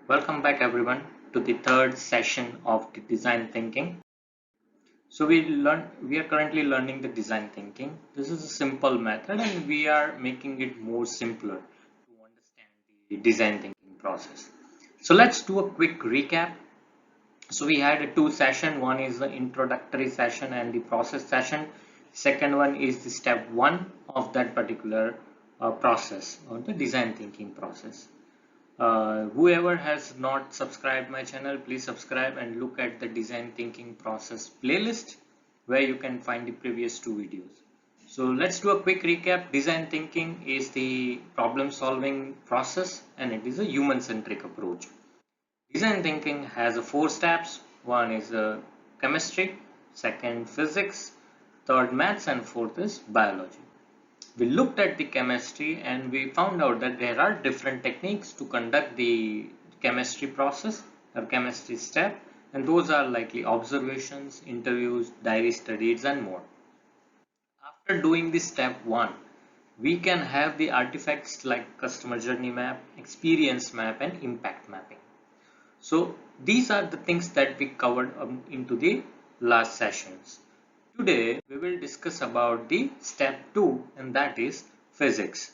Welcome back everyone to the third session of the design thinking. So we are currently learning the design thinking. This is a simple method and we are making it more simpler to understand the design thinking process. So let's do a quick recap. So we had a two session. One is the introductory session and the process session. Second one is the step one of that particular process or the design thinking process. Whoever has not subscribed my channel, please subscribe and look at the design thinking process playlist where you can find the previous two videos. So let's do a quick recap. Design thinking is the problem solving process and it is a human centric approach. Design thinking has four steps. One is chemistry, second physics, third maths, and fourth is biology. We looked at the chemistry and we found out that there are different techniques to conduct the chemistry process or chemistry step, and those are likely observations, interviews, diary studies, and more. After doing this step one, we can have the artifacts like customer journey map, experience map, and impact mapping. So these are the things that we covered into the last sessions. Today we will discuss about the step 2 and that is physics.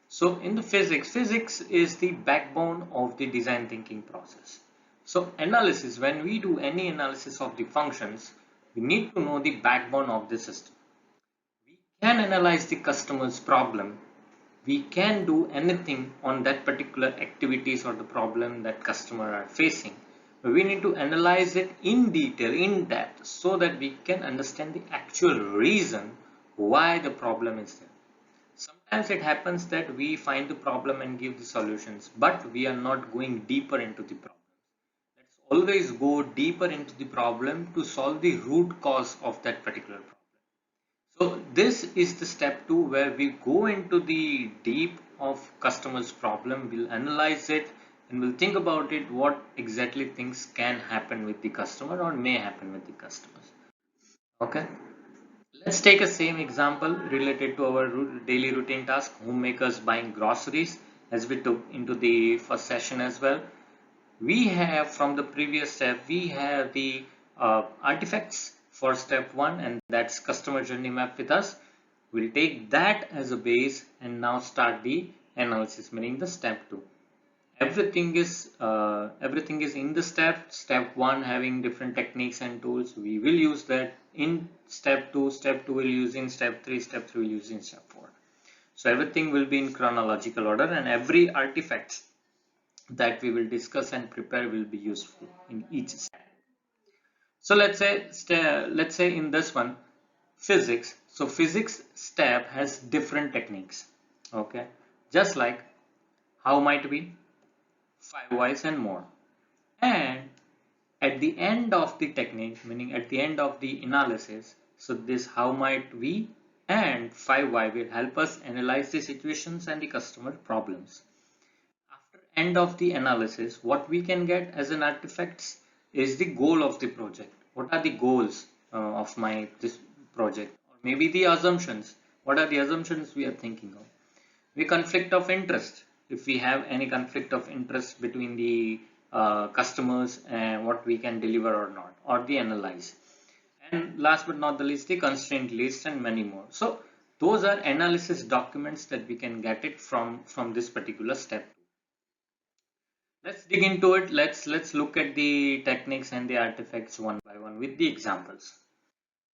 So in the physics is the backbone of the design thinking process. So analysis, when we do any analysis of the functions, we need to know the backbone of the system. We can analyze the customer's problem. We can do anything on that particular activities or the problem that customer are facing. But we need to analyze it in detail, in depth, so that we can understand the actual reason why the problem is there. Sometimes it happens that we find the problem and give the solutions, but we are not going deeper into the problem. Let's always go deeper into the problem to solve the root cause of that particular problem. So this is the step 2 where we go into the deep of customer's problem, we'll analyze it and we'll think about it, what exactly things can happen with the customer or may happen with the customers. Okay, let's take a same example related to our daily routine task, homemakers buying groceries, as we took into the first session as well. We have from the previous step, we have the artifacts for step 1 and that's customer journey map with us. We'll take that as a base and now start the analysis, meaning the step 2. Everything is in the step 1 having different techniques and tools. We will use that in step 2. Step 2 will use in step 3. Step 3 will use in step 4. So everything will be in chronological order and every artifact that we will discuss and prepare will be useful in each step. So let's say in this one, physics. So physics step has different techniques. Okay, just like how might we, 5 whys and more. And at the end of the technique, meaning at the end of the analysis, so this how might we and 5 why will help us analyze the situations and the customer problems. After end of the analysis, what we can get as an artifacts is the goal of the project. What are the goals of this project? Or maybe the assumptions. What are the assumptions we are thinking of? The conflict of interest. If we have any conflict of interest between the customers and what we can deliver or not, or the analyze. And last but not the least, the constraint list and many more. So those are analysis documents that we can get it from this particular step. Let's dig into it. Let's look at the techniques and the artifacts one by one with the examples.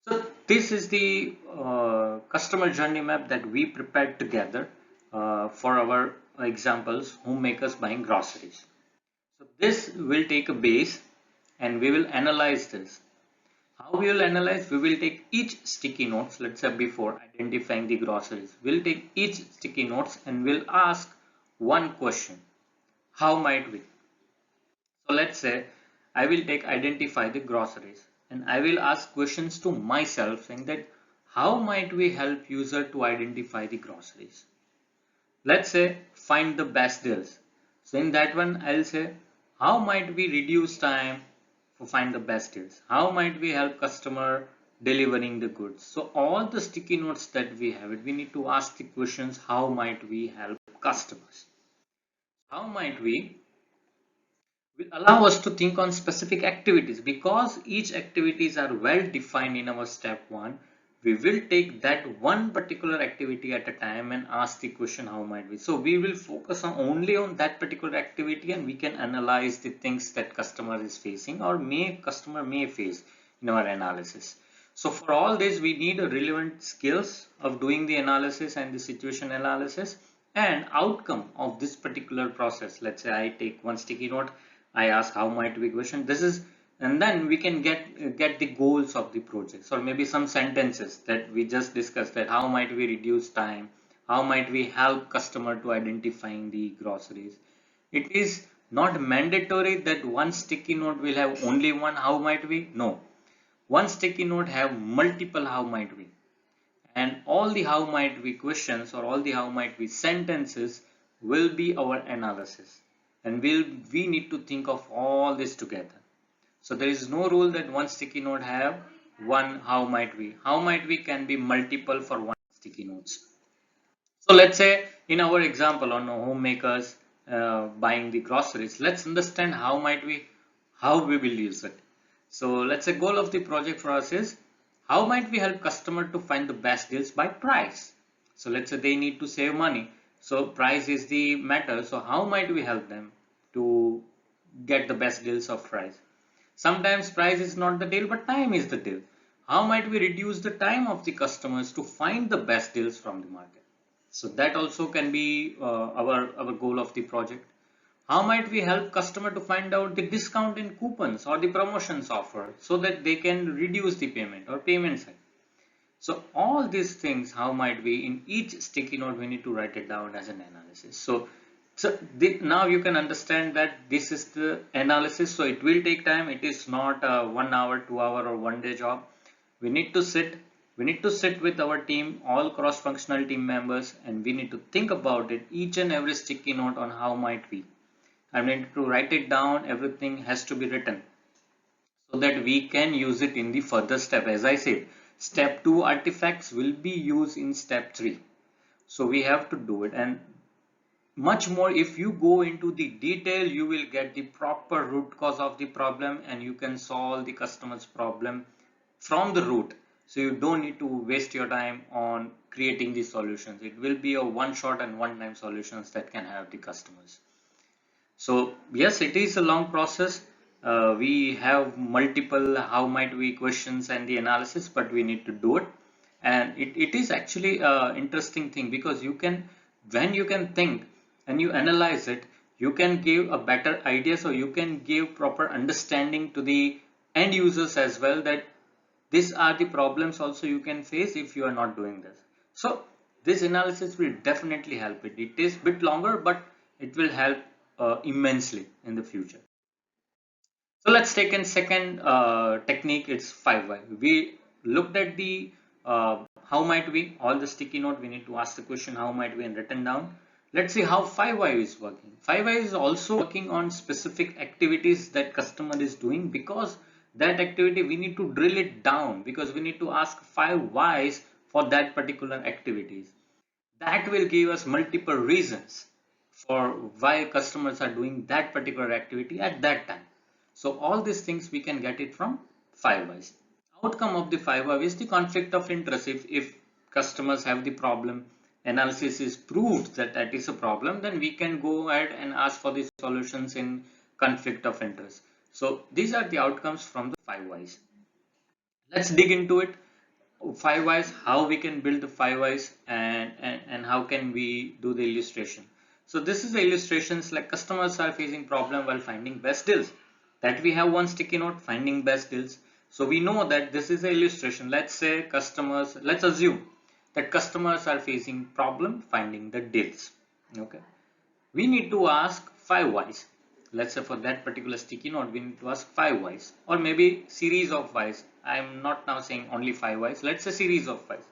So this is the customer journey map that we prepared together for our examples, homemakers buying groceries. So this will take a base and we will analyze this. How we will analyze? We will take each sticky notes, let's say before identifying the groceries. We'll take each sticky notes and we'll ask one question. How might we? So let's say I will take identify the groceries and I will ask questions to myself saying that how might we help user to identify the groceries? Let's say find the best deals. So in that one I'll say how might we reduce time for find the best deals? How might we help customer delivering the goods? So all the sticky notes that we have it, we need to ask the questions how might we help customers? How might we will allow us to think on specific activities. Because each activities are well defined in our step 1, we will take that one particular activity at a time and ask the question how might we. So we will focus on only on that particular activity, and we can analyze the things that customer is facing or customer may face in our analysis. So for all this, we need a relevant skills of doing the analysis and the situation analysis and outcome of this particular process. Let's say I take one sticky note, I ask how might we question. This is, and then we can get the goals of the projects, or maybe some sentences that we just discussed, that how might we reduce time, how might we help customer to identifying the groceries. It is not mandatory that one sticky note will have only one how might we. No, one sticky note have multiple how might we, and all the how might we questions or all the how might we sentences will be our analysis, and we need to think of all this together. So there is no rule that one sticky note have one how might we. How might we can be multiple for one sticky notes. So let's say in our example on homemakers buying the groceries, let's understand how we will use it. So let's say goal of the project for us is how might we help customer to find the best deals by price. So let's say they need to save money. So price is the matter. So how might we help them to get the best deals of price? Sometimes price is not the deal, but time is the deal. How might we reduce the time of the customers to find the best deals from the market? So that also can be our goal of the project. How might we help customer to find out the discount in coupons or the promotions offer so that they can reduce the payment or payment side? So all these things, how might we, in each sticky note, we need to write it down as an analysis. Now you can understand that this is the analysis. So it will take time. It is not a 1 hour, 2 hour or 1 day job. We need to sit. We need to sit with our team, all cross-functional team members, and we need to think about it, each and every sticky note on how might we. I need to write it down. Everything has to be written so that we can use it in the further step. As I said, step 2 artifacts will be used in step 3. So we have to do it, and much more if you go into the detail, you will get the proper root cause of the problem and you can solve the customer's problem from the root. So you don't need to waste your time on creating these solutions. It will be a one shot and one time solutions that can help the customers. So yes, it is a long process. We have multiple how might we questions and the analysis, but we need to do it. And it is actually an interesting thing, because you can, when you can think and you analyze it, you can give a better idea. So you can give proper understanding to the end users as well, that these are the problems also you can face if you are not doing this. So this analysis will definitely help it. It is a bit longer, but it will help immensely in the future. So let's take a second technique. It's 5 why. We looked at the how might we, all the sticky note, we need to ask the question how might we and written down. Let's see how 5 why is working. 5 why is also working on specific activities that customer is doing, because that activity we need to drill it down, because we need to ask 5 whys for that particular activities. That will give us multiple reasons for why customers are doing that particular activity at that time. So all these things we can get it from 5 whys. Outcome of the 5 why is the conflict of interest. If customers have the problem, analysis is proved that that is a problem, then we can go ahead and ask for the solutions in conflict of interest. So these are the outcomes from the 5 whys. Let's dig into it. 5 whys, how we can build the 5 whys, and how can we do the illustration. So this is the illustrations, like customers are facing problem while finding best deals. That we have one sticky note, finding best deals. So we know that this is the illustration. Let's say customers, let's assume that customers are facing problem finding the deals. Okay. We need to ask 5 whys. Let's say for that particular sticky note, we need to ask 5 whys, or maybe series of whys. I am not now saying only 5 whys. Let's say series of whys.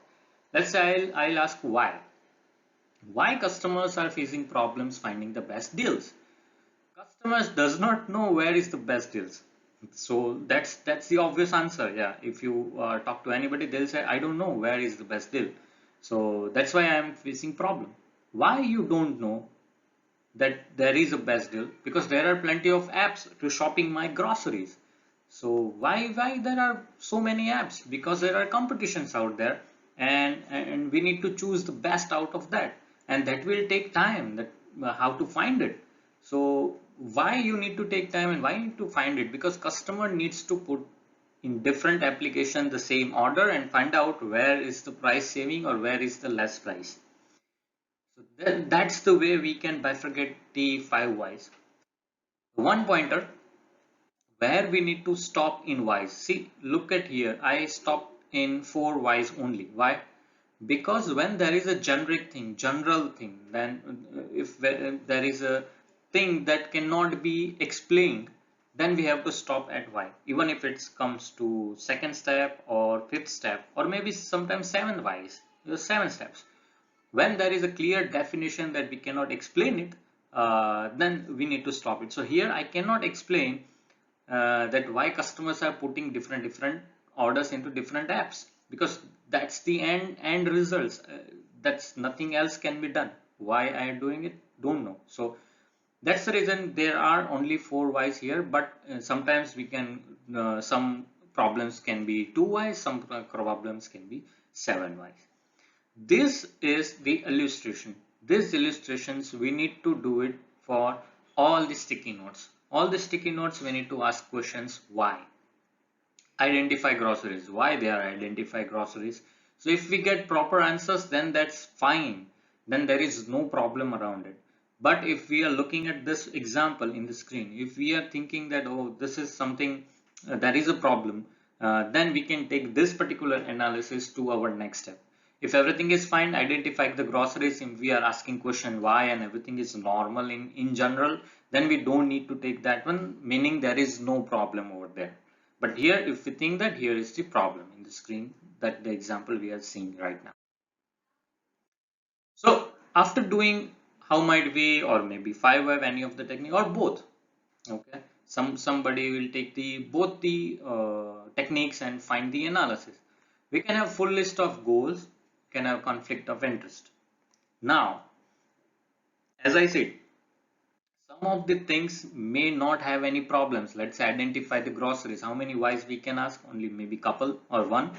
Let's say I'll ask why. Why customers are facing problems finding the best deals? Customers does not know where is the best deals. So that's the obvious answer. Yeah, if you talk to anybody, they'll say I don't know where is the best deal. So that's why I am facing problem. Why you don't know? that there is a best deal? Because there are plenty of apps to shopping my groceries. So why there are so many apps? Because there are competitions out there, and we need to choose the best out of that, and that will take time. That how to find it. So why you need to take time and why you need to find it? Because customer needs to put in different application the same order and find out where is the price saving or where is the less price. So that's the way we can bifurcate the 5 whys. One pointer where we need to stop in whys. See, look at here. I stopped in 4 whys only. Why? Because when there is a generic thing, general thing, then if there is a thing that cannot be explained, then we have to stop at why. Even if it comes to second step or fifth step, or maybe sometimes 7 whys, 7 steps. When there is a clear definition that we cannot explain it, then we need to stop it. So here I cannot explain that why customers are putting different orders into different apps, because that's the end results. That's nothing else can be done. Why I am doing it, don't know. So that's the reason there are only 4 whys here, but sometimes we can some problems can be 2 whys, some problems can be 7 whys. This is the illustration. These illustrations we need to do it for all the sticky notes. All the sticky notes we need to ask questions why. Identify groceries. Why they are identify groceries. So if we get proper answers, then that's fine. Then there is no problem around it. But if we are looking at this example in the screen, if we are thinking that, oh, this is something, there is a problem, then we can take this particular analysis to our next step. If everything is fine, identify the groceries, if we are asking question why and everything is normal in general, then we don't need to take that one, meaning there is no problem over there. But here, if we think that here is the problem in the screen, that the example we are seeing right now. So after doing how might we, or maybe 5 why, any of the technique or both, okay, somebody will take the both the techniques and find the analysis. We can have full list of goals, can have conflict of interest. Now, as I said, some of the things may not have any problems. Let's say identify the groceries. How many whys we can ask? Only maybe couple or one.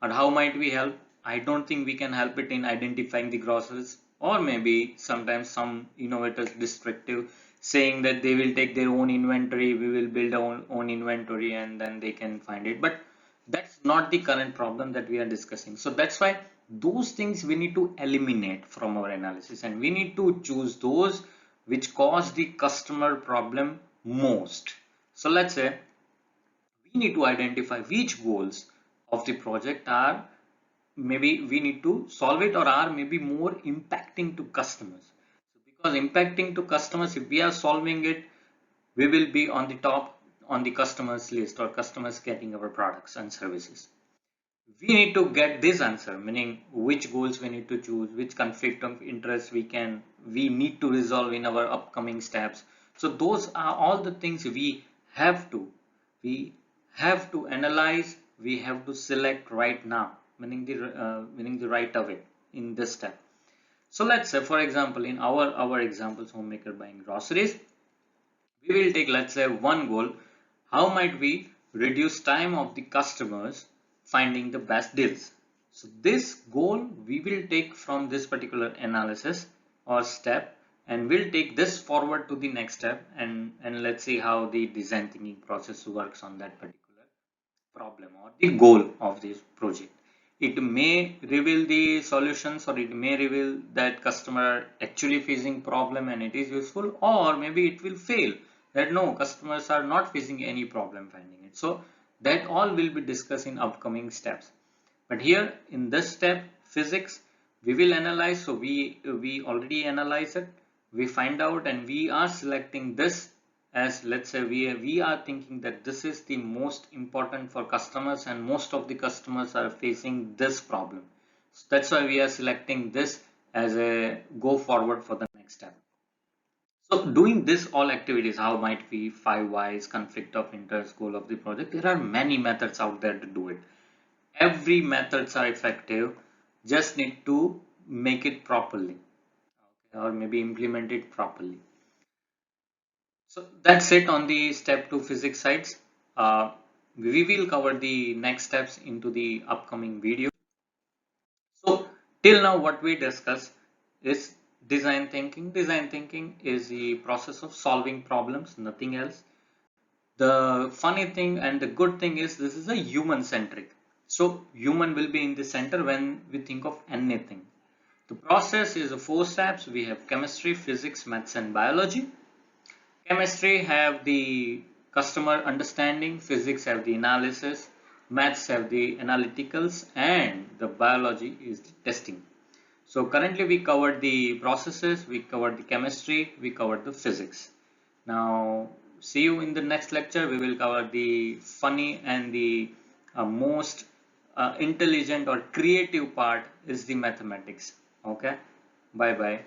Or how might we help? I don't think we can help it in identifying the groceries. Or maybe sometimes some innovators destructive saying that they will take their own inventory, we will build our own inventory and then they can find it. But that's not the current problem that we are discussing. So that's why those things we need to eliminate from our analysis, and we need to choose those which cause the customer problem most. So let's say we need to identify which goals of the project are, maybe we need to solve it or are maybe more impacting to customers. So because impacting to customers, if we are solving it, we will be on the top on the customers list, or customers getting our products and services. We need to get this answer, meaning which goals we need to choose, which conflict of interest we need to resolve in our upcoming steps. So those are all the things have to we have to analyze, we have to select right now, meaning the right away in this step. So let's say, for example, in our examples, homemaker buying groceries, we will take, let's say, one goal. How might we reduce time of the customers finding the best deals? So this goal we will take from this particular analysis or step, and we'll take this forward to the next step, and let's see how the design thinking process works on that particular problem or the goal of this project. It may reveal the solutions, or it may reveal that customer actually facing problem and it is useful, or maybe it will fail that no, customers are not facing any problem finding it. So that all will be discussed in upcoming steps. But here in this step, physics, we will analyze. So we already analyze it, we find out, and we are selecting this as, let's say, we are thinking that this is the most important for customers and most of the customers are facing this problem. So that's why we are selecting this as a go forward for the next step. So doing this all activities, how might we 5 whys, conflict of interest, goal of the project, there are many methods out there to do it. Every methods are effective, just need to make it properly, okay, or maybe implement it properly. So that's it on the step 2 physics sides. Uh, we will cover the next steps into the upcoming video. So till now what we discussed is design thinking. Design thinking is the process of solving problems, nothing else. The funny thing and the good thing is this is a human centric. So human will be in the center when we think of anything. The process is 4 steps. We have chemistry, physics, maths and biology. Chemistry have the customer understanding, physics have the analysis, maths have the analyticals, and the biology is the testing. So currently we covered the processes, we covered the chemistry, we covered the physics. Now see you in the next lecture. We will cover the funny and the most intelligent or creative part is the mathematics. Okay, bye bye.